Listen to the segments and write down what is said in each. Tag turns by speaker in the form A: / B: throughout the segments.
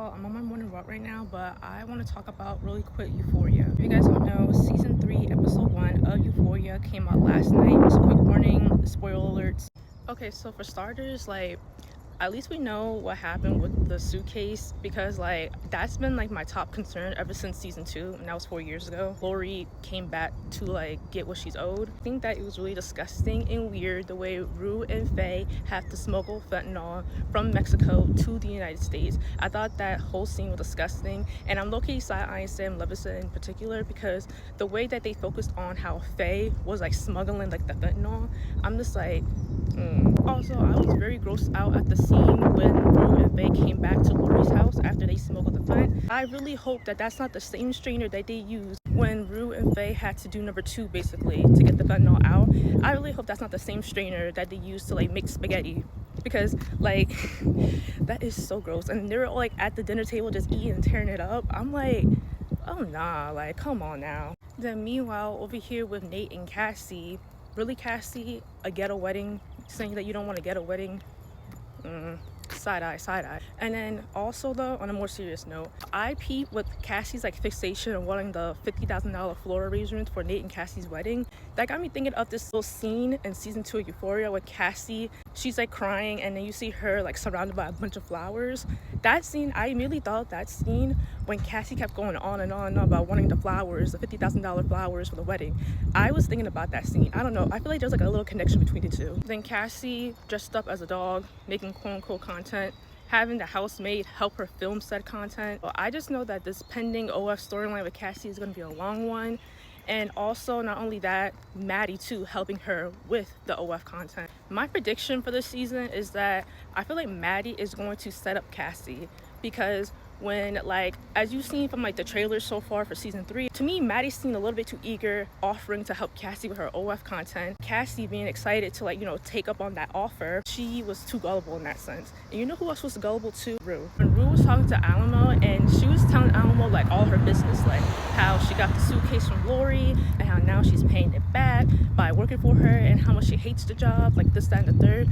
A: y'all. I'm on my morning walk right now, but I want to talk about really quick Euphoria. If you guys don't know, season 3, episode 1 of Euphoria came out last night. Just a quick warning, spoiler alerts. Okay, so for starters, at least we know what happened with the suitcase, because that's been my top concern ever since season 2, and that was 4 years ago. Lori came back to get what she's owed. I think that it was really disgusting and weird the way Rue and Faye have to smuggle fentanyl from Mexico to the United States. I thought that whole scene was disgusting, and I'm low-key side-eyeing Sam Levinson in particular, because the way that they focused on how Faye was smuggling the fentanyl, I'm just Also, I was very grossed out at the scene when Rue and Faye came back to Lori's house after they smuggled the fent. I really hope that that's not the same strainer that they used when Rue and Faye had to do number 2 basically to get the fentanyl out. I really hope that's not the same strainer that they used to make spaghetti, because that is so gross. And they're all at the dinner table just eating and tearing it up. I'm like, oh nah, come on now. Then meanwhile, over here with Nate and Cassie, really Cassie, a ghetto wedding, saying that you don't want to get a wedding? Side eye. And then also though, on a more serious note, I peeped with Cassie's fixation on wanting the $50,000 floral arrangement for Nate and Cassie's wedding. That got me thinking of this little scene in season 2 of Euphoria with Cassie. She's crying, and then you see her surrounded by a bunch of flowers. That scene, I immediately thought that scene when Cassie kept going on and on and on about wanting the flowers, the $50,000 flowers for the wedding. I was thinking about that scene. I don't know, I feel like there's a little connection between the two. Then Cassie dressed up as a dog, making quote-unquote content, having the housemaid help her film said content. Well, I just know that this pending OF storyline with Cassie is going to be a long one. And also, not only that, Maddie too, helping her with the OF content. My prediction for this season is that I feel like Maddie is going to set up Cassie, because when as you've seen from the trailers so far for season 3, to me Maddie seemed a little bit too eager, offering to help Cassie with her OF content. Cassie being excited to take up on that offer, she was too gullible in that sense. And you know who else was gullible too? Rue. When Rue was talking to Alamo, and she was telling Alamo all her business, how she got the suitcase from Lori, and how now she's paying it back by working for her, and how much she hates the job, this, that, and the third.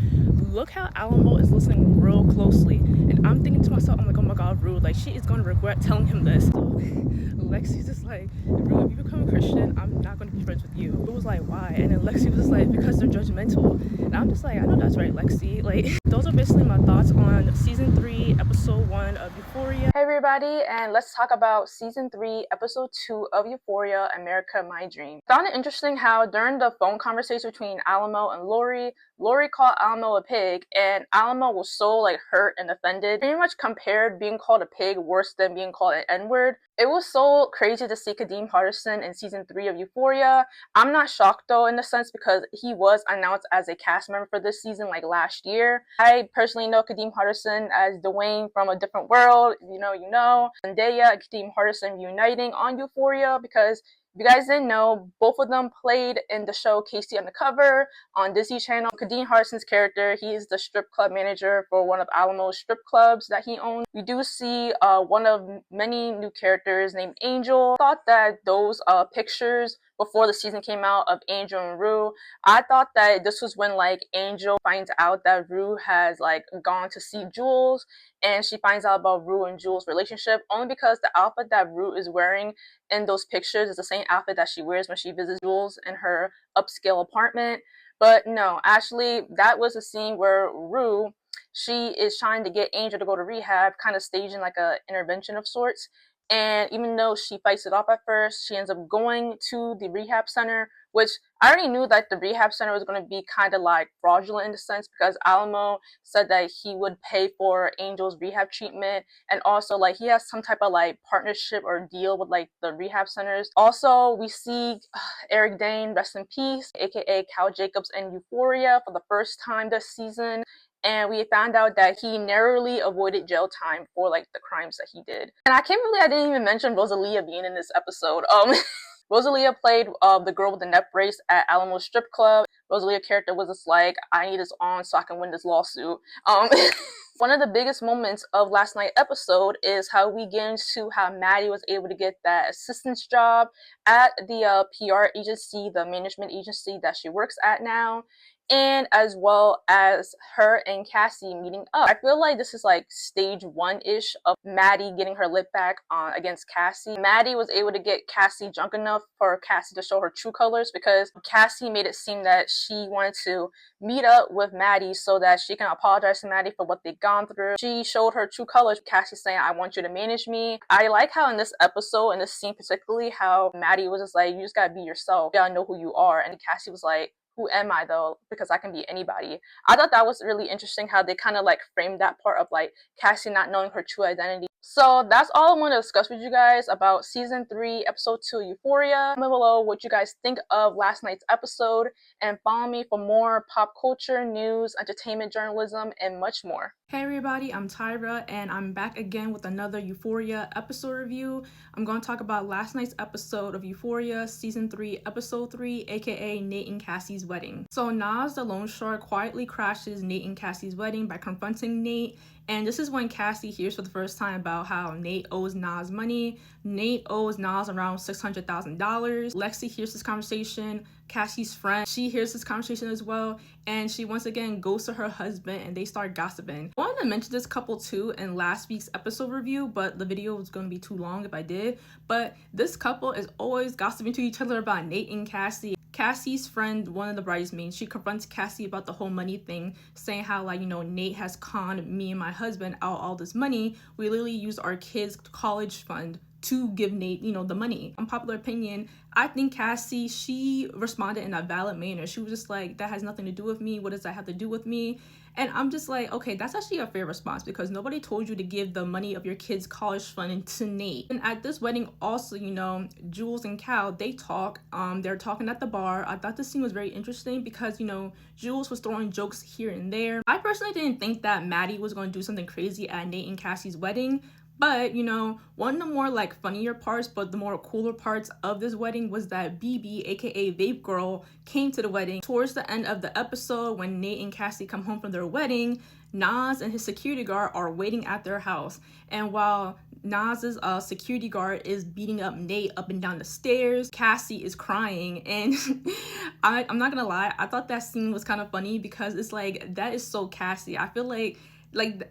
A: Look how Alamo is listening real closely, and I'm thinking to myself, I'm oh my god, Rue, she is gonna regret telling him this. So Lexi's just Rue, if you become a Christian, I'm not gonna be friends with you. Rue was why? And then Lexi was just because they're judgmental. And I'm just I know that's right, Lexi. Those are basically my thoughts on season 3, episode 1 of Euphoria. Hey everybody, and let's talk about season 3, episode 2 of Euphoria, America My Dream. Found it interesting how during the phone conversation between Alamo and Lori called Alamo a pig, and Alamo was so hurt and offended. Pretty much compared being called a pig worse than being called an N-word. It was so crazy to see Kadeem Hardison in season 3 of Euphoria. I'm not shocked though, in a sense, because he was announced as a cast member for this season last year. I personally know Kadeem Hardison as Dwayne from A Different World. You know. Zendaya and Kadeem Hardison uniting on Euphoria, because if you guys didn't know, both of them played in the show Casey Undercover on Disney Channel. Kadeem Hardison's character, he is the strip club manager for one of Alamo's strip clubs that he owns. We do see one of many new characters named Angel. I thought that those pictures before the season came out of Angel and Rue, I thought that this was when Angel finds out that Rue has gone to see Jules, and she finds out about Rue and Jules' relationship, only because the outfit that Rue is wearing in those pictures is the same outfit that she wears when she visits Jules in her upscale apartment. But no, actually, that was a scene where Rue, she is trying to get Angel to go to rehab, kind of staging a intervention of sorts. And even though she fights it off at first, she ends up going to the rehab center, which I already knew that the rehab center was going to be kind of fraudulent in a sense, because Alamo said that he would pay for Angel's rehab treatment, and also he has some type of partnership or deal with the rehab centers. Also, we see Eric Dane, rest in peace, aka Cal Jacobs, in Euphoria for the first time this season. And we found out that he narrowly avoided jail time for the crimes that he did. And I didn't even mention Rosalia being in this episode. Rosalia played the girl with the neck brace at Alamo's strip club. Rosalia's character was just I need this on so I can win this lawsuit. One of the biggest moments of last night's episode is how we get into how Maddie was able to get that assistant's job at the PR agency, the management agency that she works at now. and as well as her and Cassie meeting up. I feel like this is like stage 1-ish of Maddie getting her lip back on against Cassie. Maddie was able to get Cassie drunk enough for Cassie to show her true colors, because Cassie made it seem that she wanted to meet up with Maddie so that she can apologize to Maddie for what they've gone through. She showed her true colors. Cassie saying, I want you to manage me. I like how in this episode, in this scene particularly, how Maddie was just like, you just gotta be yourself. You gotta know who you are. And Cassie was like, who am I though? Because I can be anybody. I thought that was really interesting how they kind of like framed that part of like Cassie not knowing her true identity. So that's all I want to discuss with you guys about season 3, episode 2, Euphoria. Comment below what you guys think of last night's episode, and follow me for more pop culture, news, entertainment, journalism, and much more. Hey everybody, I'm Tyra, and I'm back again with another Euphoria episode review. I'm going to talk about last night's episode of Euphoria, season 3, episode 3, aka Nate and Cassie's wedding. So Nas, the loan shark, quietly crashes Nate and Cassie's wedding by confronting Nate. And this is when Cassie hears for the first time about how Nate owes Nas money. Nate owes Nas around $600,000. Lexi hears this conversation. Cassie's friend, she hears this conversation as well, and she once again goes to her husband and they start gossiping. I wanted to mention this couple too in last week's episode review, but the video was going to be too long if I did. But this couple is always gossiping to each other about Nate and Cassie. Cassie's friend, one of the bridesmaids, she confronts Cassie about the whole money thing, saying how, like, you know, Nate has conned me and my husband out all this money. We literally used our kids' college fund to give Nate, you know, the money. Unpopular opinion, I think Cassie, she responded in a valid manner. She was just like, that has nothing to do with me. What does that have to do with me? And I'm just like, okay, that's actually a fair response, because nobody told you to give the money of your kids' college fund to Nate. And at this wedding also, you know, Jules and Cal, they talk. They're talking at the bar. I thought this scene was very interesting because, you know, Jules was throwing jokes here and there. I personally didn't think that Maddie was going to do something crazy at Nate and Cassie's wedding. But, you know, one of the more like funnier parts, but the more cooler parts of this wedding was that BB, aka Vape Girl, came to the wedding. Towards the end of the episode, when Nate and Cassie come home from their wedding, Nas and his security guard are waiting at their house. And while Nas's security guard is beating up Nate up and down the stairs, Cassie is crying. And I'm not gonna lie, I thought that scene was kind of funny because it's like, that is so Cassie. I feel like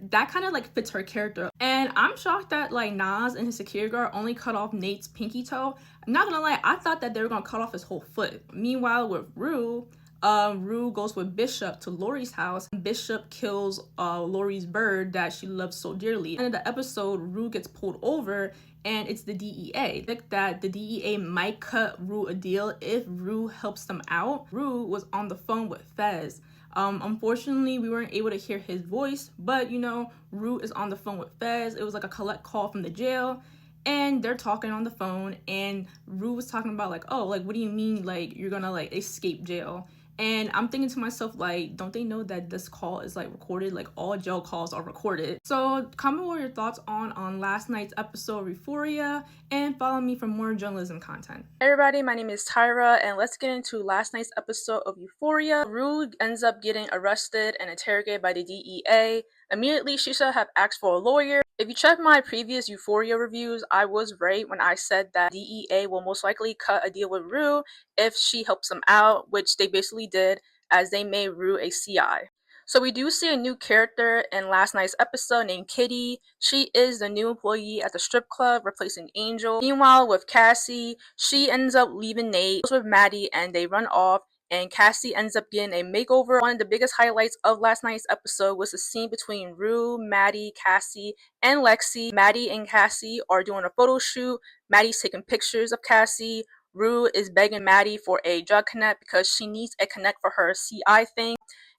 A: that kind of like fits her character. And I'm shocked that like Nas and his security guard only cut off Nate's pinky toe. I'm not gonna lie, I thought that they were gonna cut off his whole foot. Meanwhile with Rue, Rue goes with Bishop to Lori's house. Bishop kills Lori's bird that she loves so dearly. And in the episode, Rue gets pulled over, and it's the DEA. Like that the DEA might cut Rue a deal if Rue helps them out. Rue was on the phone with Fez. Unfortunately, we weren't able to hear his voice, but you know, Rue is on the phone with Fez. It was like a collect call from the jail, and they're talking on the phone, and Rue was talking about like, oh, like, what do you mean, like, you're gonna like escape jail? And I'm thinking to myself, like, don't they know that this call is like recorded? Like, all jail calls are recorded. So comment what your thoughts on last night's episode of Euphoria, and follow me for more journalism content. Hey everybody, my name is Tyra, and let's get into last night's episode of Euphoria. Rue ends up getting arrested and interrogated by the DEA. Immediately, she should have asked for a lawyer. If you check my previous Euphoria reviews, I was right when I said that DEA will most likely cut a deal with Rue if she helps them out, which they basically did, as they made Rue a CI. So we do see a new character in last night's episode named Kitty. She is the new employee at the strip club, replacing Angel. Meanwhile, with Cassie, she ends up leaving Nate with Maddie, and they run off, and Cassie ends up getting a makeover. One of the biggest highlights of last night's episode was the scene between Rue, Maddie, Cassie, and Lexi. Maddie and Cassie are doing a photo shoot. Maddie's taking pictures of Cassie. Rue is begging Maddie for a drug connect because she needs a connect for her CI thing.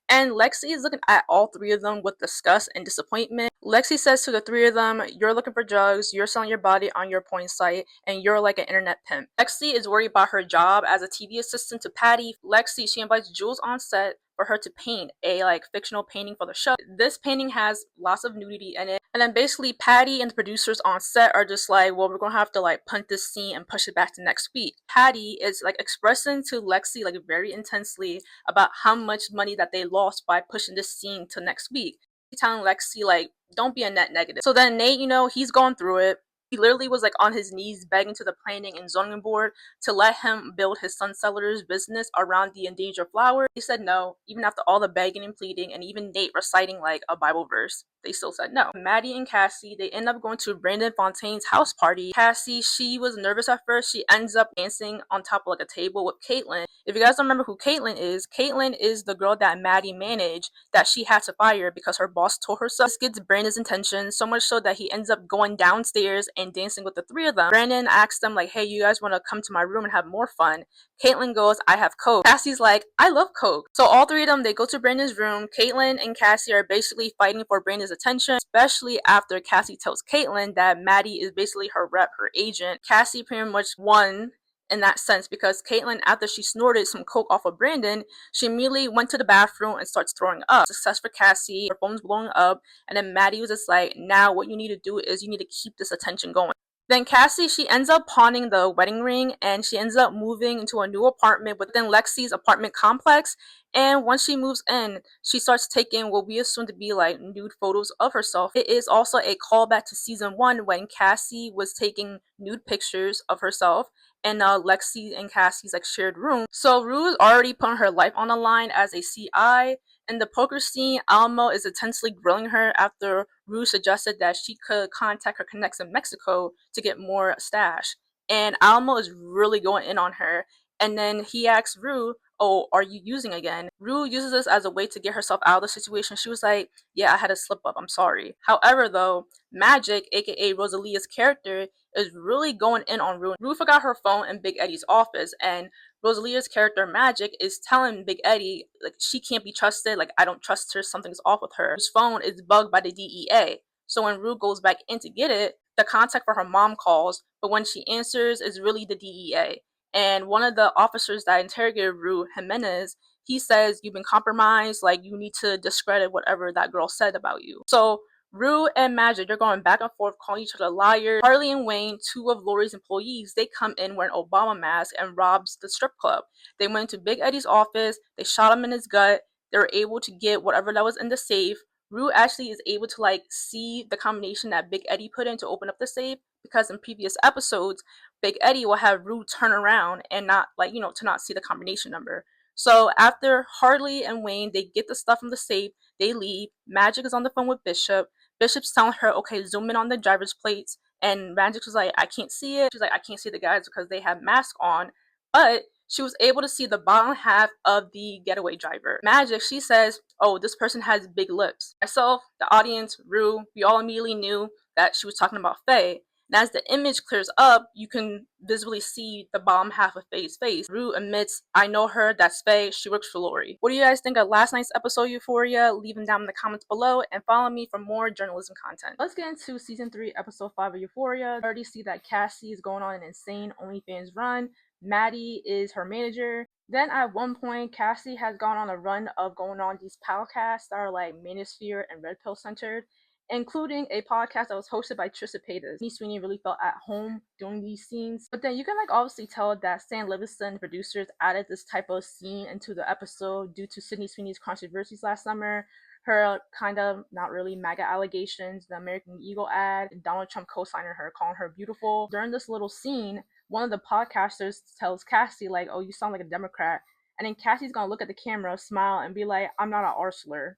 A: And Lexi is looking at all three of them with disgust and disappointment. Lexi says to the three of them, you're looking for drugs, you're selling your body on your porn site, and you're like an internet pimp. Lexi is worried about her job as a TV assistant to Patty. Lexi, she invites Jules on set for her to paint a like fictional painting for the show. This painting has lots of nudity in it. And then basically Patty and the producers on set are just like, well, we're gonna have to like punt this scene and push it back to next week. Patty is like expressing to Lexi like very intensely about how much money that they lost by pushing this scene to next week. Telling Lexi like, don't be a net negative. So then Nate, you know, he's going through it. He literally was like on his knees begging to the planning and zoning board to let him build his sun seller's business around the endangered flowers. They said no, even after all the begging and pleading, and even Nate reciting like a Bible verse. They still said no. Maddie and Cassie, they end up going to Brandon Fontaine's house party. Cassie, she was nervous at first. She ends up dancing on top of like a table with Caitlin. If you guys don't remember who Caitlin is the girl that Maddie managed that she had to fire because her boss told her so. This gets Brandon's attention, so much so that he ends up going downstairs and dancing with the three of them. Brandon asks them like, hey, you guys want to come to my room and have more fun? Caitlin goes, I have Coke. Cassie's like, I love Coke. So all three of them, they go to Brandon's room. Caitlin and Cassie are basically fighting for Brandon's attention, especially after Cassie tells Caitlin that Maddie is basically her rep, her agent. Cassie pretty much won in that sense because Caitlin, after she snorted some Coke off of Brandon, she immediately went to the bathroom and starts throwing up. Success for Cassie, her phone's blowing up, and then Maddie was just like, now what you need to do is you need to keep this attention going. Then Cassie, she ends up pawning the wedding ring and she ends up moving into a new apartment within Lexi's apartment complex. And once she moves in, she starts taking what we assume to be like nude photos of herself. It is also a callback to season 1 when Cassie was taking nude pictures of herself in Lexi and Cassie's like shared room. So Rue is already putting her life on the line as a CI. In the poker scene, Alma is intensely grilling her after Rue suggested that she could contact her connects in Mexico to get more stash. And Alma is really going in on her. And then he asks Rue, oh, are you using again? Rue uses this as a way to get herself out of the situation. She was like, yeah, I had a slip up. I'm sorry. However, though, Magic, aka Rosalia's character, is really going in on Rue. Rue forgot her phone in Big Eddie's office, and Rosalia's character Magic is telling Big Eddie like she can't be trusted, like I don't trust her, something's off with her. His phone is bugged by the DEA. So when Rue goes back in to get it, the contact for her mom calls, but when she answers is really the DEA. And one of the officers that interrogated Rue, Jimenez, he says you've been compromised, like you need to discredit whatever that girl said about you. So Rue and Magic, they're going back and forth, calling each other liars. Harley and Wayne, two of Lori's employees, they come in wearing Obama masks and robs the strip club. They went to Big Eddie's office, they shot him in his gut, they were able to get whatever that was in the safe. Rue actually is able to like see the combination that Big Eddie put in to open up the safe because in previous episodes, Big Eddie will have Rue turn around and not like, to not see the combination number. So after Harley and Wayne, they get the stuff from the safe, they leave. Magic is on the phone with Bishop. Bishop's telling her, okay, zoom in on the driver's plates. And Magic was like, I can't see it. She's like, I can't see the guys because they have masks on. But she was able to see the bottom half of the getaway driver. Magic, she says, oh, this person has big lips. Myself, the audience, Rue, we all immediately knew that she was talking about Faye. And as the image clears up, you can visibly see the bottom half of Faye's face. Rue admits, I know her, that's Faye, she works for Lori. What do you guys think of last night's episode Euphoria? Leave them down in the comments below and follow me for more journalism content. Let's get into season 3, episode 5 of Euphoria. I already see that Cassie is going on an insane OnlyFans run. Maddie is her manager. Then at one point, Cassie has gone on a run of going on these podcasts that are like Manosphere and Red Pill centered, including a podcast that was hosted by Trisha Paytas. Sydney Sweeney really felt at home doing these scenes. But then you can like obviously tell that Stan Livingston producers added this type of scene into the episode due to Sydney Sweeney's controversies last summer. Her kind of not really MAGA allegations, the American Eagle ad, Donald Trump co-signing her, calling her beautiful. During this little scene, one of the podcasters tells Cassie like, oh, you sound like a Democrat. And then Cassie's gonna look at the camera, smile, and be like, I'm not an arsler.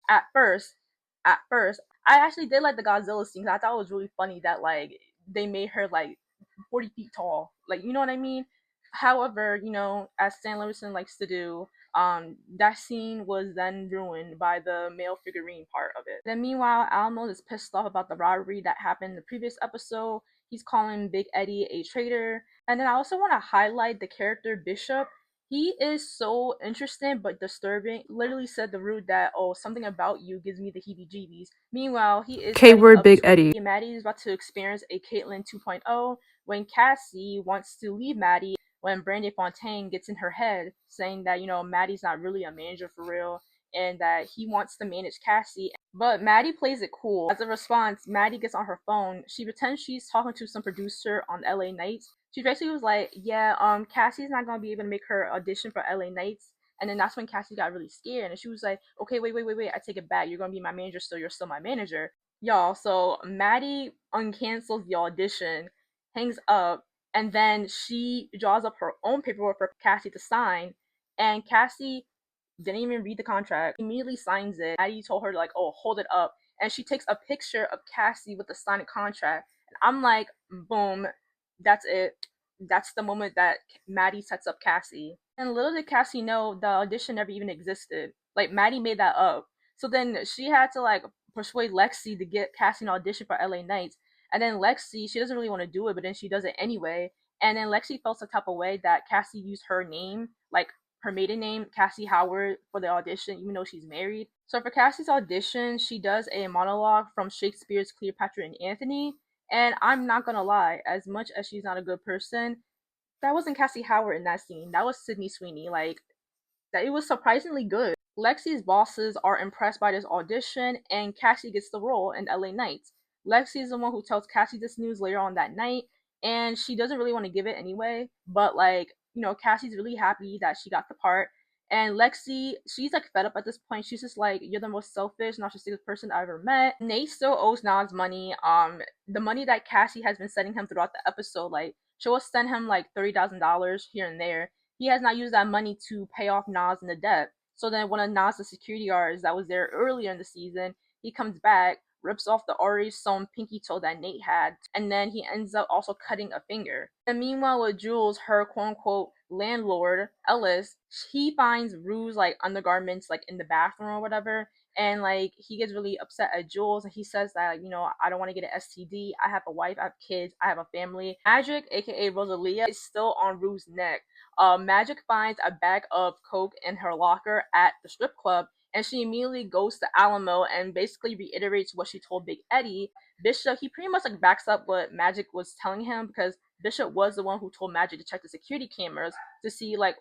A: At first, I actually did like the Godzilla scene. I thought it was really funny that like they made her like 40 feet tall. Like, you know what I mean? However, as Stan Livingston likes to do, that scene was then ruined by the male figurine part of it. Then meanwhile, Alamo is pissed off about the robbery that happened in the previous episode. He's calling Big Eddie a traitor. And then I also want to highlight the character Bishop. He is so interesting but disturbing. Literally said the rude that, oh, something about you gives me the heebie-jeebies. Meanwhile, he is
B: K-word Big Eddie.
A: Maddie is about to experience a Caitlyn 2.0 when Cassie wants to leave Maddie when Brandon Fontaine gets in her head saying that, Maddie's not really a manager for real and that he wants to manage Cassie. But Maddie plays it cool. As a response, Maddie gets on her phone. She pretends she's talking to some producer on LA Nights. She basically was like, yeah, Cassie's not gonna be able to make her audition for LA Nights. And then that's when Cassie got really scared and she was like, okay, wait, I take it back. You're gonna be my manager still, you're still my manager. Y'all, so Maddie uncancels the audition, hangs up, and then she draws up her own paperwork for Cassie to sign. And Cassie didn't even read the contract, immediately signs it. Maddie told her, like, oh, hold it up. And she takes a picture of Cassie with the signed contract. And I'm like, boom, that's it. That's the moment that Maddie sets up Cassie. And little did Cassie know the audition never even existed. Like, Maddie made that up. So then she had to, like, persuade Lexi to get Cassie an audition for LA Nights. And then Lexi, she doesn't really want to do it, but then she does it anyway. And then Lexi felt some type of way that Cassie used her name, like her maiden name, Cassie Howard, for the audition, even though she's married. So for Cassie's audition, she does a monologue from Shakespeare's Cleopatra and Antony. And I'm not gonna lie, as much as she's not a good person, that wasn't Cassie Howard in that scene. That was Sydney Sweeney. Like, that it was surprisingly good. Lexi's bosses are impressed by this audition, and Cassie gets the role in LA Nights. Lexi is the one who tells Cassie this news later on that night, and she doesn't really want to give it anyway. But like, Cassie's really happy that she got the part. And Lexi, she's like fed up at this point. She's just like, "You're the most selfish, narcissistic person I ever met." Nate still owes Nas money. The money that Cassie has been sending him throughout the episode. Like, she'll send him like $30,000 here and there. He has not used that money to pay off Nas in the debt. So then one of Nas' security guards that was there earlier in the season, he comes back, rips off the already sewn pinky toe that Nate had, and then he ends up also cutting a finger. And meanwhile with Jules, her quote unquote landlord, Ellis, he finds Rue's like undergarments like in the bathroom or whatever, and like he gets really upset at Jules and he says that, I don't want to get an STD. I have a wife, I have kids, I have a family. Magic, aka Rosalia, is still on Rue's neck. Magic finds a bag of coke in her locker at the strip club, and she immediately goes to Alamo and basically reiterates what she told Big Eddie. Bishop, he pretty much like backs up what Magic was telling him, because Bishop was the one who told Magic to check the security cameras to see like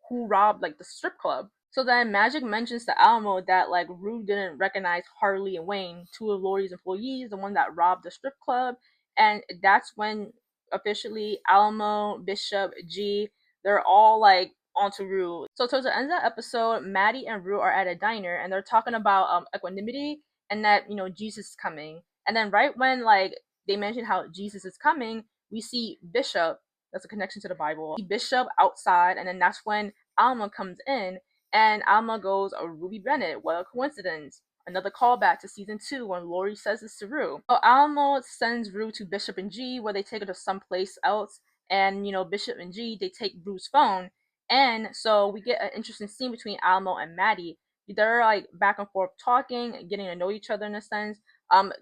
A: who robbed like the strip club. So then Magic mentions to Alamo that like Rue didn't recognize Harley and Wayne, two of Lori's employees, the one that robbed the strip club, and that's when officially Alamo, Bishop, G, they're all like onto Rue. So towards the end of the episode, Maddie and Rue are at a diner and they're talking about equanimity and that Jesus is coming. And then right when like they mention how Jesus is coming, we see Bishop. That's a connection to the Bible. We see Bishop outside, and then that's when Alma comes in, and Alma goes, "Oh, Ruby Bennett, what a coincidence." Another callback to season 2 when Lori says this to Rue. So Alma sends Rue to Bishop and G, where they take her to someplace else, and Bishop and G, they take Rue's phone, and so we get an interesting scene between Alma and Maddie. They're like back and forth talking, getting to know each other in a sense.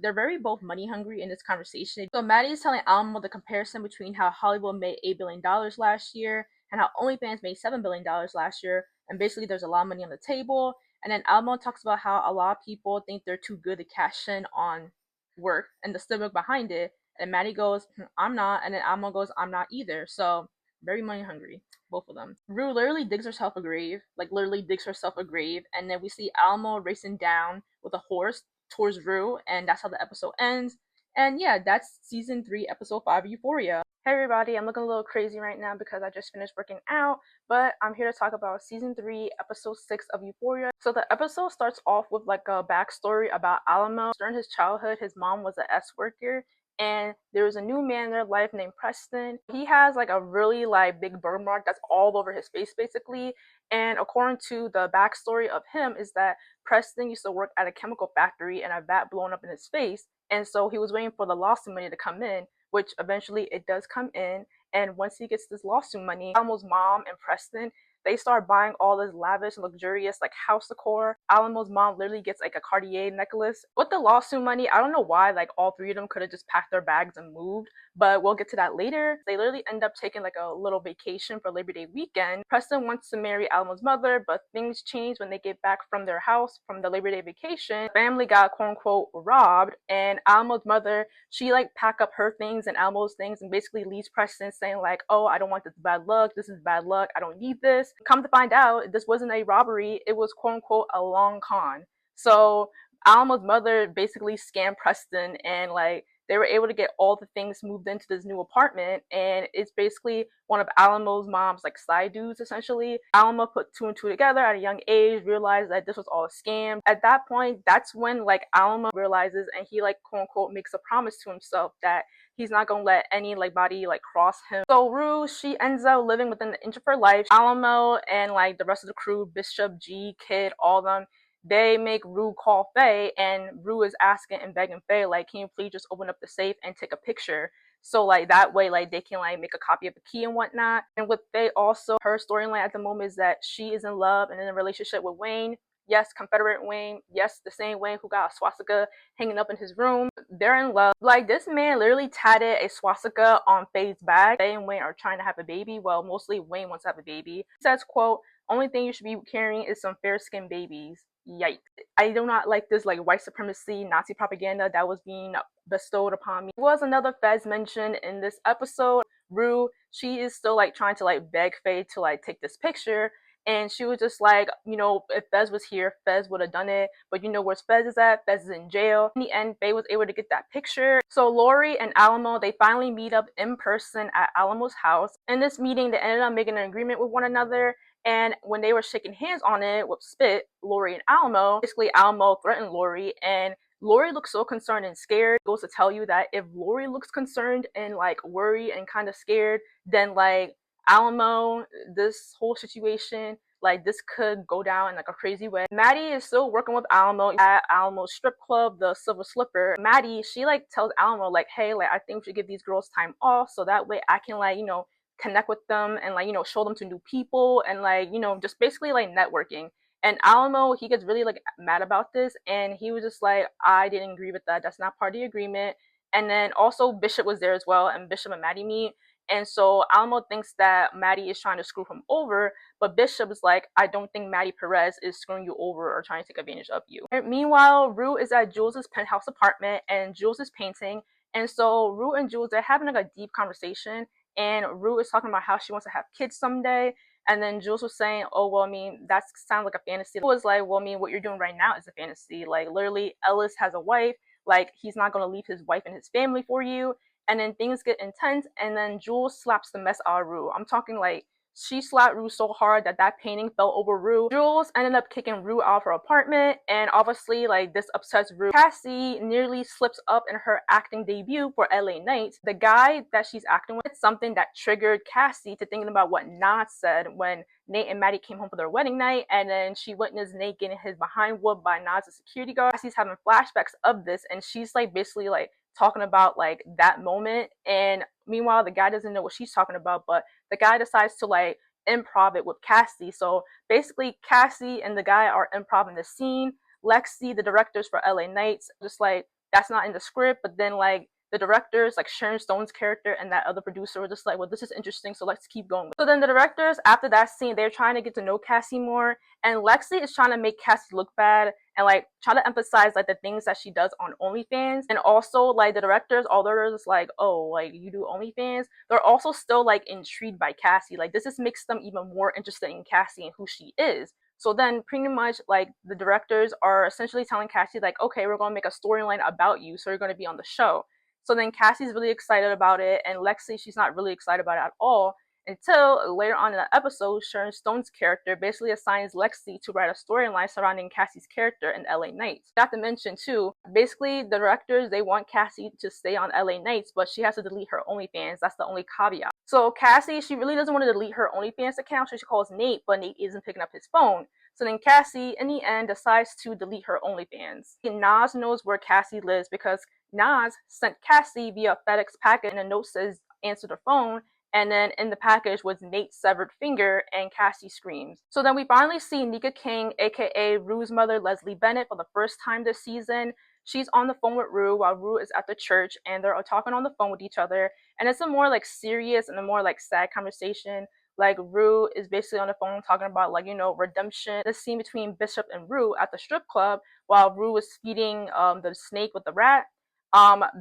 A: They're very both money hungry in this conversation. So Maddie is telling Alma the comparison between how Hollywood made $8 billion last year and how OnlyFans made $7 billion last year, and basically there's a lot of money on the table. And then Alma talks about how a lot of people think they're too good to cash in on work and the stigma behind it. And Maddie goes, "I'm not," and then Alma goes, "I'm not either." So very money hungry, both of them. Rue literally digs herself a grave, like literally digs herself a grave, and then we see Alma racing down with a horse towards Rue, and that's how the episode ends. And yeah, that's season 3, episode 5 of Euphoria. Hey everybody, I'm looking a little crazy right now because I just finished working out, but I'm here to talk about season 3, episode 6 of Euphoria. So the episode starts off with like a backstory about Alamo. During his childhood, his mom was an S worker, and there was a new man in their life named Preston. He has like a really like big burn mark that's all over his face basically, and according to the backstory of him is that Preston used to work at a chemical factory and a vat blown up in his face, and so he was waiting for the lawsuit money to come in, which eventually it does come in. And once he gets this lawsuit money, Alamo's mom and Preston, they start buying all this lavish, luxurious like house decor. Alamo's mom literally gets like a Cartier necklace. With the lawsuit money, I don't know why like all three of them could have just packed their bags and moved, but we'll get to that later. They literally end up taking like a little vacation for Labor Day weekend. Preston wants to marry Alamo's mother, but things change when they get back from their house from the Labor Day vacation. Family got quote unquote robbed, and Alamo's mother, she like pack up her things and Alamo's things and basically leaves Preston saying like, "Oh, I don't want this bad luck. This is bad luck. I don't need this." Come to find out, this wasn't a robbery. It was quote unquote a long con. So Alma's mother basically scammed Preston, and like they were able to get all the things moved into this new apartment, and it's basically one of Alamo's mom's like side dudes essentially. Alamo put two and two together at a young age, realized that this was all a scam. At that point, that's when like Alamo realizes, and he like quote unquote makes a promise to himself that he's not gonna let any like body like cross him. So Rue, she ends up living within the inch of her life. Alamo and like the rest of the crew, Bishop, G, Kid, all of them, they make Rue call Faye, and Rue is asking and begging Faye, like, can you please just open up the safe and take a picture? So like that way, like they can like make a copy of the key and whatnot. And with Faye also, her storyline at the moment is that she is in love and in a relationship with Wayne. Yes, Confederate Wayne. Yes, the same Wayne who got a swastika hanging up in his room. They're in love. Like, this man literally tatted a swastika on Faye's back. Faye and Wayne are trying to have a baby. Well, mostly Wayne wants to have a baby. He says, quote, only thing you should be carrying is some fair-skinned babies. Yikes. I do not like this like white supremacy Nazi propaganda that was being bestowed upon me. There was another Fez mentioned in this episode. Rue, she is still like trying to like beg Faye to like take this picture, and she was just like, you know, if Fez was here, Fez would have done it, but you know where Fez is at? Fez is in jail. In the end, Faye was able to get that picture. So Lori and Alamo, they finally meet up in person at Alamo's house. In this meeting, they ended up making an agreement with one another, and when they were shaking hands on it with spit, Lori and Alamo, basically Alamo threatened Lori, and Lori looks so concerned and scared. It goes to tell you that if Lori looks concerned and like worried and kind of scared, then like Alamo, this whole situation, like this could go down in like a crazy way. Maddie is still working with Alamo at Alamo's strip club, the Silver Slipper. Maddie, she like tells Alamo like, hey, like I think we should give these girls time off so that way I can like, you know, connect with them and like, you know, show them to new people and like, you know, just basically like networking. And Alamo, he gets really like mad about this, and he was just like, I didn't agree with that. That's not part of the agreement. And then also Bishop was there as well, and Bishop and Maddie meet. And so Alamo thinks that Maddie is trying to screw him over, but Bishop is like, I don't think Maddie Perez is screwing you over or trying to take advantage of you. And meanwhile, Rue is at Jules's penthouse apartment, and Jules is painting. And so Rue and Jules, they're having like a deep conversation, and Rue is talking about how she wants to have kids someday. And then Jules was saying, oh, well, I mean, that sounds like a fantasy. It was like, well, I mean, what you're doing right now is a fantasy. Like, literally, Ellis has a wife. Like, he's not going to leave his wife and his family for you. And then things get intense, and then Jules slaps the mess out of Rue. I'm talking like, she slapped Rue so hard that that painting fell over Rue. Jules ended up kicking Rue out of her apartment, and obviously, like, this upsets Rue. Cassie nearly slips up in her acting debut for LA Nights. The guy that she's acting with, it's something that triggered Cassie to thinking about what Nas said when Nate and Maddie came home for their wedding night, and then she witnessed Nate getting his behind whooped by Nas' security guard. Cassie's having flashbacks of this, and she's like basically like talking about like that moment, and meanwhile the guy doesn't know what she's talking about, but the guy decides to like improv it with Cassie. So basically Cassie and the guy are improv in the scene. Lexi, the directors for LA Nights, just like, that's not in the script, but then like the directors, like Sharon Stone's character and that other producer, were just like, well, this is interesting, so let's keep going. So then the directors, after that scene, they're trying to get to know Cassie more, and Lexi is trying to make Cassie look bad and like try to emphasize like the things that she does on OnlyFans. And also like the directors, although they're just like, oh, like you do OnlyFans, they're also still like intrigued by Cassie. Like this just makes them even more interested in Cassie and who she is. So then pretty much like the directors are essentially telling Cassie like, okay, we're going to make a storyline about you, so you're going to be on the show. So then Cassie's really excited about it, and Lexi, she's not really excited about it at all, until later on in the episode, Sharon Stone's character basically assigns Lexi to write a storyline surrounding Cassie's character in LA Nights. Not to mention too, basically the directors, they want Cassie to stay on LA Nights, but she has to delete her OnlyFans. That's the only caveat. So Cassie, she really doesn't want to delete her OnlyFans account, so she calls Nate, but Nate isn't picking up his phone. So then Cassie, in the end, decides to delete her OnlyFans. And Nas knows where Cassie lives because Nas sent Cassie via FedEx packet, and a note says, answer the phone. And then in the package was Nate's severed finger, and Cassie screams. So then we finally see Nika King, aka Rue's mother, Leslie Bennett, for the first time this season. She's on the phone with Rue while Rue is at the church, and they're talking on the phone with each other. And it's a more like serious and a more like sad conversation. Like Rue is basically on the phone talking about like, you know, redemption. The scene between Bishop and Rue at the strip club while Rue is feeding the snake with the rat.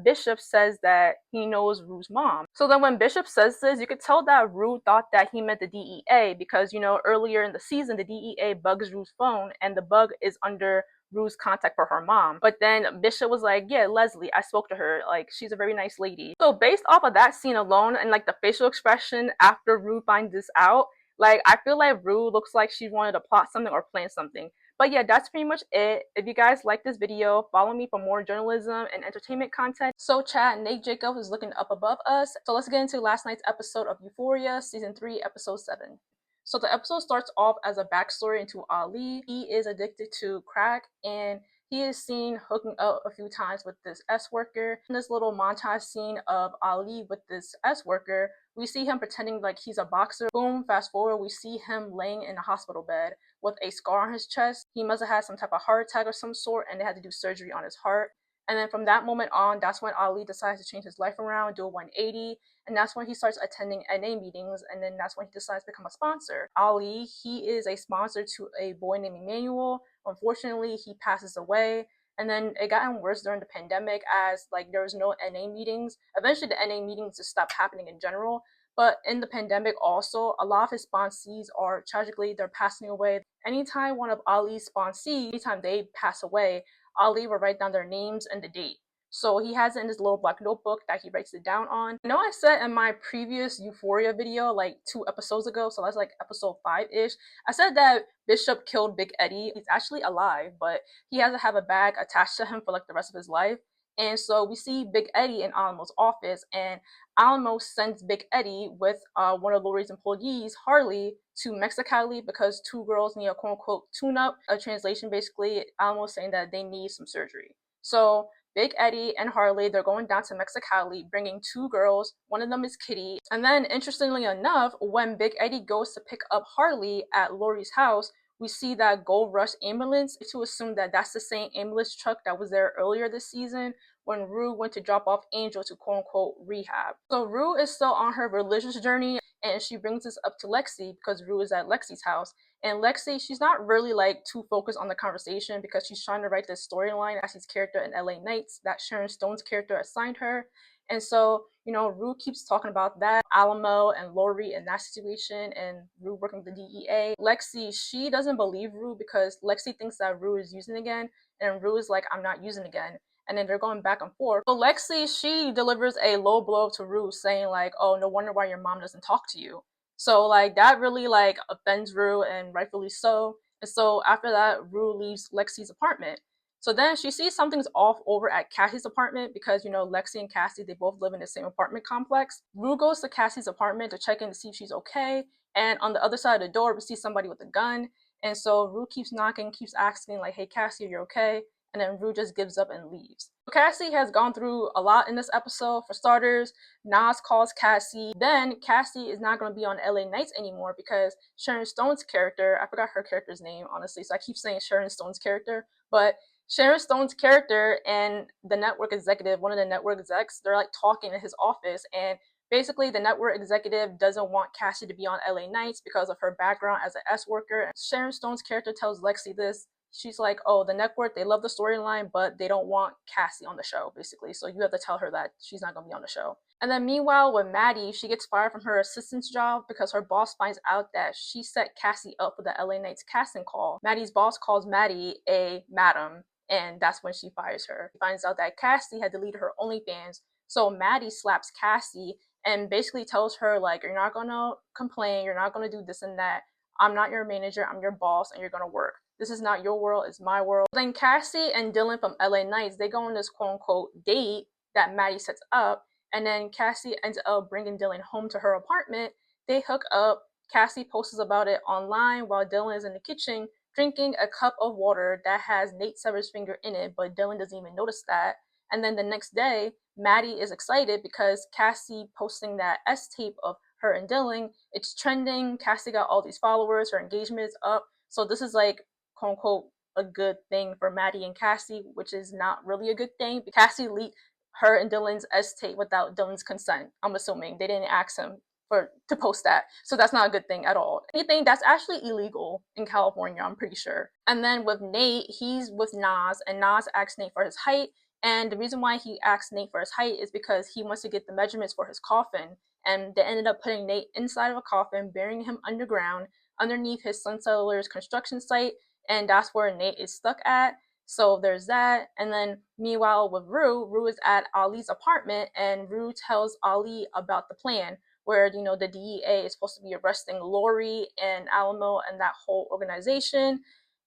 A: Bishop says that he knows Rue's mom. So then when Bishop says this, you could tell that Rue thought that he meant the DEA because, you know, earlier in the season, the DEA bugs Rue's phone, and the bug is under Rue's contact for her mom. But then Bishop was like, yeah, Leslie, I spoke to her. Like, she's a very nice lady. So based off of that scene alone and like the facial expression after Rue finds this out, like, I feel like Rue looks like she wanted to plot something or plan something. But yeah, that's pretty much it. If you guys like this video, follow me for more journalism and entertainment content. So chat, Nate Jacobs is looking up above us. So let's get into last night's episode of Euphoria, season 3, episode 7. So the episode starts off as a backstory into Ali. He is addicted to crack, and he is seen hooking up a few times with this S worker. In this little montage scene of Ali with this S worker, we see him pretending like he's a boxer. Boom, fast forward, we see him laying in a hospital bed with a scar on his chest. He must have had some type of heart attack of some sort, and they had to do surgery on his heart. And then from that moment on, that's when Ali decides to change his life around, do a 180, and that's when he starts attending NA meetings, and then that's when he decides to become a sponsor. Ali, he is a sponsor to a boy named Emmanuel. Unfortunately, he passes away, and then it got worse during the pandemic as like there was no NA meetings. Eventually, the NA meetings just stopped happening in general. But in the pandemic also, a lot of his sponsees are tragically, they're passing away. Anytime one of Ali's sponsees, anytime they pass away, Ali will write down their names and the date. So he has it in his little black notebook that he writes it down on. I know I said in my previous Euphoria video, like 2 episodes ago, so that's like episode 5-ish, I said that Bishop killed Big Eddie. He's actually alive, but he has to have a bag attached to him for like the rest of his life. And so we see Big Eddie in Alamo's office, and Alamo sends Big Eddie with one of Lori's employees, Harley, to Mexicali because 2 girls need a quote-unquote tune-up. A translation, basically, Alamo's saying that they need some surgery. So Big Eddie and Harley, they're going down to Mexicali, bringing 2 girls. One of them is Kitty. And then, interestingly enough, when Big Eddie goes to pick up Harley at Lori's house, we see that Gold Rush ambulance, to assume that that's the same ambulance truck that was there earlier this season when Rue went to drop off Angel to quote-unquote rehab. So Rue is still on her religious journey, and she brings this up to Lexi because Rue is at Lexi's house. And Lexi, she's not really like too focused on the conversation because she's trying to write this storyline as his character in LA Nights that Sharon Stone's character assigned her. And so, you know, Rue keeps talking about that, Alamo and Lori in that situation, and Rue working with the DEA. Lexi, she doesn't believe Rue because Lexi thinks that Rue is using again, and Rue is like, I'm not using again. And then they're going back and forth. So Lexi, she delivers a low blow to Rue saying like, oh, no wonder why your mom doesn't talk to you. So like that really like offends Rue, and rightfully so. And so after that, Rue leaves Lexi's apartment. So then she sees something's off over at Cassie's apartment because, you know, Lexi and Cassie, they both live in the same apartment complex. Rue goes to Cassie's apartment to check in to see if she's okay. And on the other side of the door, we see somebody with a gun. And so Rue keeps knocking, keeps asking like, hey, Cassie, are you okay? And then Rue just gives up and leaves. Cassie has gone through a lot in this episode. For starters, Nas calls Cassie. Then Cassie is not going to be on LA Nights anymore because Sharon Stone's character, I forgot her character's name, honestly, so I keep saying Sharon Stone's character, but Sharon Stone's character and the network executive, one of the network execs, they're like talking in his office, and basically the network executive doesn't want Cassie to be on LA Nights because of her background as an S worker. Sharon Stone's character tells Lexi this. She's like, oh, the network, they love the storyline, but they don't want Cassie on the show, basically. So you have to tell her that she's not going to be on the show. And then meanwhile, with Maddie, she gets fired from her assistant's job because her boss finds out that she set Cassie up for the LA Nights casting call. Maddie's boss calls Maddie a madam, and that's when she fires her. She finds out that Cassie had deleted her OnlyFans, so Maddie slaps Cassie and basically tells her, like, you're not going to complain, you're not going to do this and that. I'm not your manager, I'm your boss, and you're going to work. This is not your world, it's my world. Then Cassie and Dylan from LA Nights, they go on this quote-unquote date that Maddie sets up, and then Cassie ends up bringing Dylan home to her apartment. They hook up. Cassie posts about it online while Dylan is in the kitchen drinking a cup of water that has Nate Sever's finger in it, but Dylan doesn't even notice that. And then the next day, Maddie is excited because Cassie posting that S tape of her and Dylan, it's trending. Cassie got all these followers, her engagement is up. So this is like, quote unquote, a good thing for Maddie and Cassie, which is not really a good thing. Cassie leaked her and Dylan's S tape without Dylan's consent. I'm assuming they didn't ask him to post that, so that's not a good thing at all. Anything that's actually illegal in California, I'm pretty sure. And then with Nate, he's with Nas, and Nas asks Nate for his height. And the reason why he asked Nate for his height is because he wants to get the measurements for his coffin. And they ended up putting Nate inside of a coffin, burying him underground, underneath his Sun Settlers construction site, and that's where Nate is stuck at. So there's that. And then meanwhile with Rue is at Ali's apartment, and Rue tells Ali about the plan where, you know, the DEA is supposed to be arresting Lori and Alamo and that whole organization.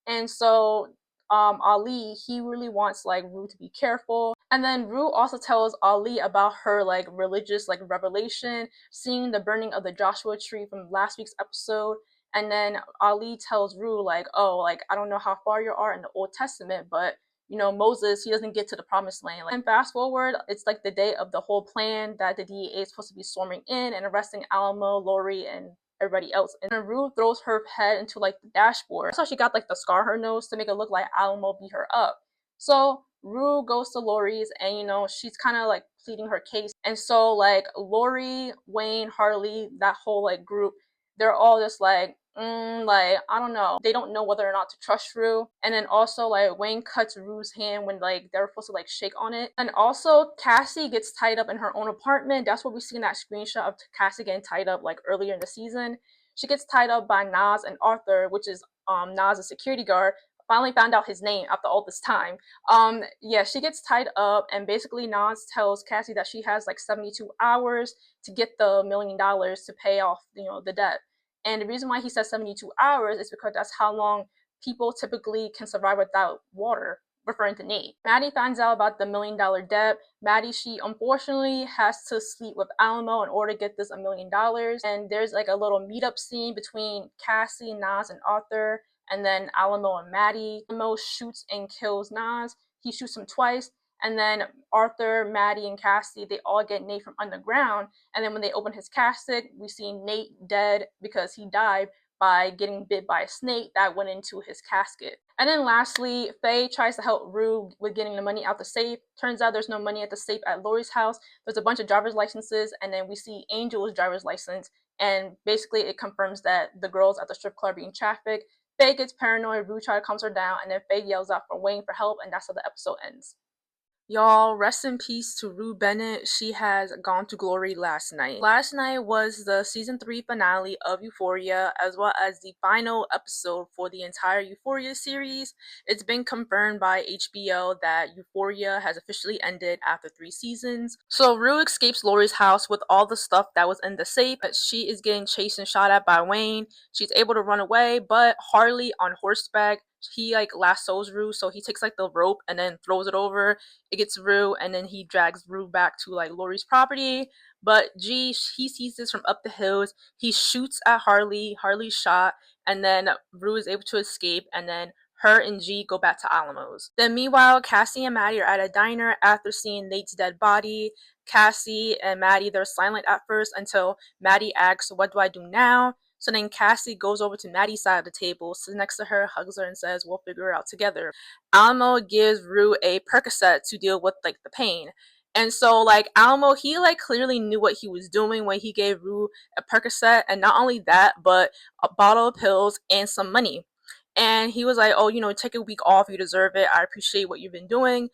A: And so Ali, he really wants like Rue to be careful. And then Rue also tells Ali about her like religious like revelation, seeing the burning of the Joshua tree from last week's episode. And then Ali tells Rue like, oh, like I don't know how far you are in the Old Testament, but you know, Moses, he doesn't get to the promised land. Like, and fast forward, it's like the day of the whole plan that the DEA is supposed to be swarming in and arresting Alamo, Lori, and everybody else. And then Rue throws her head into like the dashboard. That's how she got like the scar on her nose to make it look like Alamo beat her up. So Rue goes to Lori's, and you know, she's kind of like pleading her case. And so like Lori, Wayne, Harley, that whole like group, they're all just like, like I don't know. They don't know whether or not to trust Rue. And then also like Wayne cuts Rue's hand when like they're supposed to like shake on it. And also Cassie gets tied up in her own apartment. That's what we see in that screenshot of Cassie getting tied up like earlier in the season. She gets tied up by Nas and Arthur, which is Nas' security guard. Finally found out his name after all this time. Yeah, she gets tied up, and basically Nas tells Cassie that she has like 72 hours to get the $1 million to pay off, you know, the debt. And the reason why he says 72 hours is because that's how long people typically can survive without water, referring to Nate. Maddie finds out about the $1 million debt. Maddie, she unfortunately has to sleep with Alamo in order to get this $1 million. And there's like a little meetup scene between Cassie, Nas, and Arthur, and then Alamo and Maddie. Alamo shoots and kills Nas. He shoots him twice. And then Arthur, Maddie, and Cassie, they all get Nate from underground. And then when they open his casket, we see Nate dead because he died by getting bit by a snake that went into his casket. And then lastly, Faye tries to help Rue with getting the money out the safe. Turns out there's no money at the safe at Lori's house. There's a bunch of driver's licenses, and then we see Angel's driver's license. And basically it confirms that the girls at the strip club are being trafficked. Faye gets paranoid, Rue tries to calm her down, and then Faye yells out for Wayne for help, and that's how the episode ends. Y'all, rest in peace to Rue Bennett. She has gone to glory last night. Last night was the season 3 finale of Euphoria, as well as the final episode for the entire Euphoria series. It's been confirmed by HBO that Euphoria has officially ended after 3 seasons. So Rue escapes Lori's house with all the stuff that was in the safe. She is getting chased and shot at by Wayne. She's able to run away, but Harley on horseback, he like lassos Rue, so he takes like the rope and then throws it over. It gets Rue, and then he drags Rue back to like Lori's property. But G, he sees this from up the hills. He shoots at Harley. Harley's shot, and then Rue is able to escape, and then her and G go back to Alamo's. Then meanwhile, Cassie and Maddie are at a diner after seeing Nate's dead body. Cassie and Maddie, they're silent at first until Maddie asks, "What do I do now?" So then Cassie goes over to Maddie's side of the table, sits next to her, hugs her, and says, "We'll figure it out together." Alamo gives Rue a Percocet to deal with like the pain. And so like Alamo, he like clearly knew what he was doing when he gave Rue a Percocet, and not only that, but a bottle of pills and some money. And he was like, "Oh, you know, take a week off. You deserve it. I appreciate what you've been doing.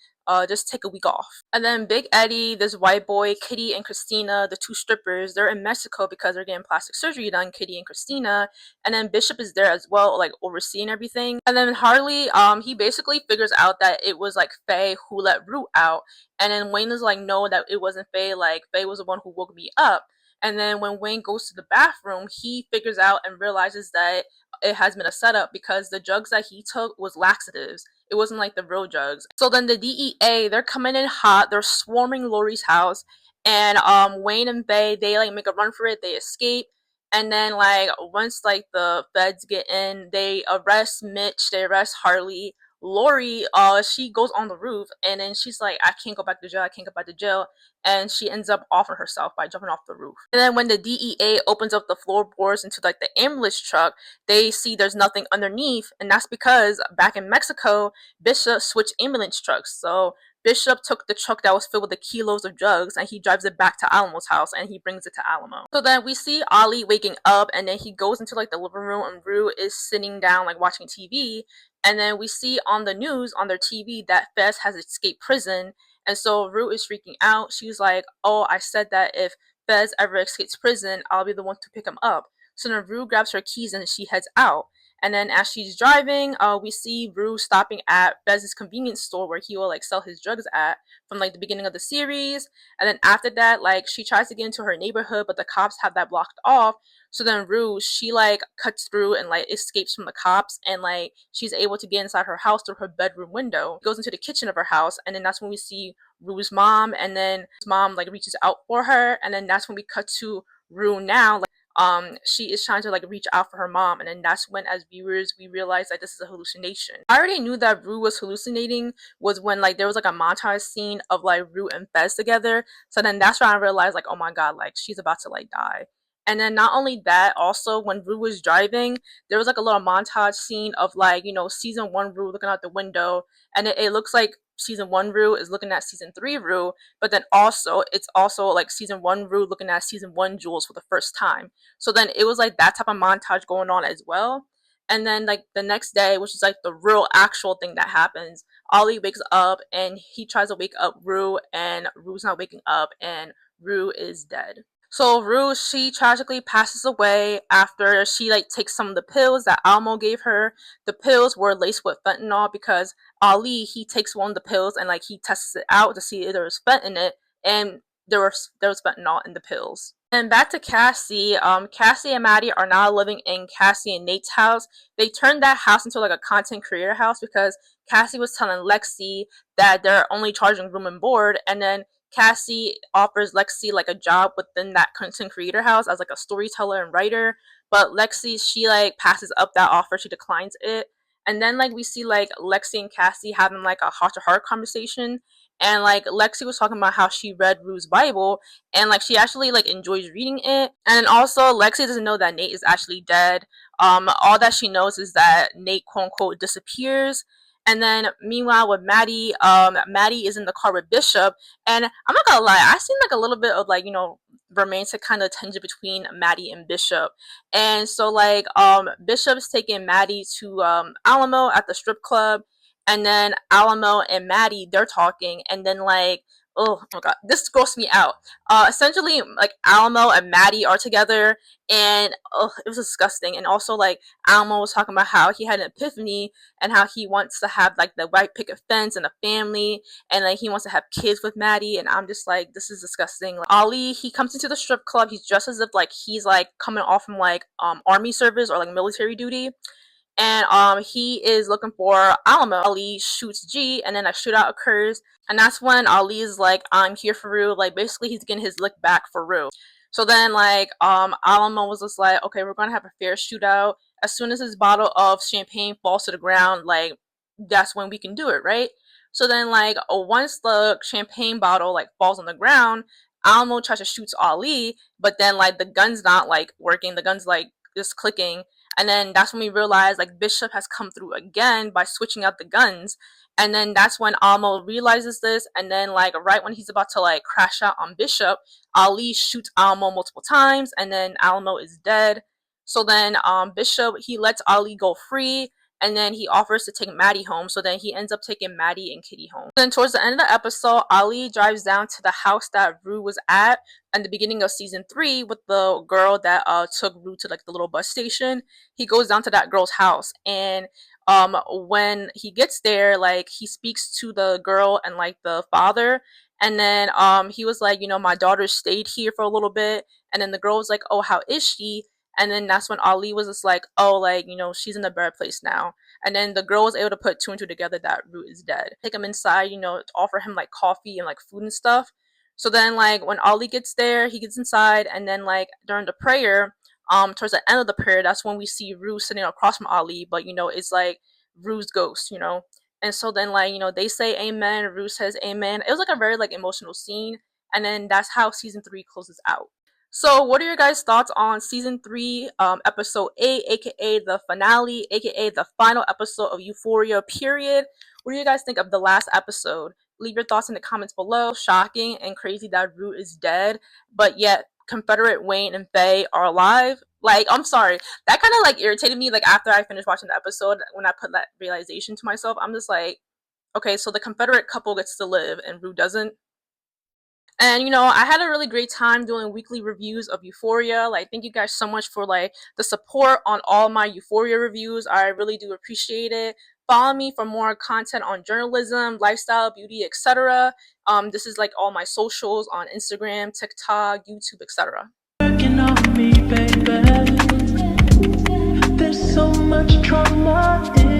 A: Just take a week off." And then Big Eddie, this white boy, Kitty and Christina, the 2 strippers, they're in Mexico because they're getting plastic surgery done, Kitty and Christina. And then Bishop is there as well, like overseeing everything. And then Harley, he basically figures out that it was like Faye who let Rue out. And then Wayne is like, "No, that it wasn't Faye. Like Faye was the one who woke me up." And then when Wayne goes to the bathroom, he figures out and realizes that it has been a setup because the drugs that he took was laxatives. It wasn't like the real drugs. So then the DEA, they're coming in hot. They're swarming Lori's house, and Wayne and Faye, they like make a run for it. They escape, and then like once like the feds get in, they arrest Mitch. They arrest Harley. Lori, she goes on the roof, and then she's like, "I can't go back to jail. I can't go back to jail." And she ends up offing herself by jumping off the roof. And then when the DEA opens up the floorboards into like the ambulance truck, they see there's nothing underneath, and that's because back in Mexico, Bishop switched ambulance trucks. So Bishop took the truck that was filled with the kilos of drugs, and he drives it back to Alamo's house, and he brings it to Alamo. So then we see Ali waking up, and then he goes into like the living room, and Rue is sitting down like watching TV. And then we see on the news on their TV that Fez has escaped prison, and so Rue is freaking out. She's like, "Oh, I said that if Fez ever escapes prison, I'll be the one to pick him up." So then Rue grabs her keys and she heads out. And then as she's driving, we see Rue stopping at Bez's convenience store where he will like sell his drugs at from like the beginning of the series. And then after that, like she tries to get into her neighborhood, but the cops have that blocked off. So then Rue, she like cuts through and like escapes from the cops, and like she's able to get inside her house through her bedroom window. Goes into the kitchen of her house, and then that's when we see Rue's mom, and then his mom like reaches out for her, and then that's when we cut to Rue now. Like, she is trying to like reach out for her mom, and then that's when as viewers we realize that this is a hallucination. I already knew that Rue was hallucinating was when like there was like a montage scene of like Rue and Fez together. So then that's when I realized like, oh my god, like she's about to like die. And then not only that, also when Rue was driving, there was like a little montage scene of like, you know, season 1 Rue looking out the window, and it looks like season 1 Rue is looking at season 3 Rue, but then also it's also like season 1 Rue looking at season 1 Jules for the first time. So then it was like that type of montage going on as well. And then like the next day, which is like the real actual thing that happens, Ollie wakes up and he tries to wake up Rue, and Rue's not waking up, and Rue is dead. So Rue, she tragically passes away after she like takes some of the pills that Almo gave her. The pills were laced with fentanyl because Ali, he takes one of the pills and like he tests it out to see if there was fent in it, and there was fentanyl in the pills. And back to Cassie. Cassie and Maddie are now living in Cassie and Nate's house. They turned that house into like a content creator house because Cassie was telling Lexi that they're only charging room and board, and then Cassie offers Lexi like a job within that content creator house as like a storyteller and writer, but Lexi, she like passes up that offer, she declines it. And then like we see like Lexi and Cassie having like a heart to heart conversation, and like Lexi was talking about how she read Rue's Bible and like she actually like enjoys reading it. And also Lexi doesn't know that Nate is actually dead. All that she knows is that Nate quote unquote disappears. And then meanwhile with Maddie, Maddie is in the car with Bishop, and I'm not gonna lie, I seen like a little bit of like, you know, romantic kind of tension between Maddie and Bishop. And so like Bishop's taking Maddie to Alamo at the strip club, and then Alamo and Maddie, they're talking, and then like, oh my god, this grossed me out. Essentially like Alamo and Maddie are together, and oh, it was disgusting. And also like Alamo was talking about how he had an epiphany and how he wants to have like the white picket fence and a family, and like he wants to have kids with Maddie, and I'm just like, this is disgusting. Like, Ali, he comes into the strip club, he's dressed as if like he's like coming off from like army service or like military duty, and he is looking for Alamo. Ali shoots G, and then a shootout occurs, and that's when Ali is like, I'm here for Rue. Like basically he's getting his lick back for Rue. So then like Alamo was just like, okay, we're gonna have a fair shootout. As soon as his bottle of champagne falls to the ground, like that's when we can do it, right? So then like once the champagne bottle like falls on the ground, Alamo tries to shoot Ali, but then like the gun's not like working, the gun's like just clicking. And then that's when we realize like Bishop has come through again by switching out the guns. And then that's when Alamo realizes this, and then like right when he's about to like crash out on Bishop, Ali shoots Alamo multiple times, and then Alamo is dead. So then Bishop, he lets Ali go free, and then he offers to take Maddie home. So then he ends up taking Maddie and Kitty home. Then towards the end of the episode, Ali drives down to the house that Rue was at the beginning of season 3 with the girl that took Rue to like the little bus station. He goes down to that girl's house, and when he gets there, like he speaks to the girl and like the father, and then he was like, you know, my daughter stayed here for a little bit, and then the girl was like, oh, how is she? And then that's when Ali was just like, oh, like, you know, she's in a better place now. And then the girl was able to put two and two together that Rue is dead. Take him inside, you know, to offer him like coffee and like food and stuff. So then like when Ali gets there, he gets inside, and then like during the prayer, towards the end of the prayer, that's when we see Rue sitting across from Ali, but you know, it's like Rue's ghost, you know. And so then like, you know, they say amen, Rue says amen. It was like a very like emotional scene, and then that's how season 3 closes out. So, what are your guys' thoughts on season 3, episode 8, aka the finale, aka the final episode of Euphoria, period? What do you guys think of the last episode? Leave your thoughts in the comments below. Shocking and crazy that Rue is dead, but yet Confederate Wayne and Faye are alive. Like, I'm sorry. That kind of like irritated me. Like, after I finished watching the episode, when I put that realization to myself, I'm just like, okay, so the Confederate couple gets to live and Rue doesn't. And I had a really great time doing weekly reviews of Euphoria. Like, thank you guys so much for like the support on all my Euphoria reviews. I really do appreciate it. Follow me for more content on journalism, lifestyle, beauty, etc. This is like all my socials on Instagram, TikTok, YouTube, etc.
B: Working on me, baby. There's so much trauma in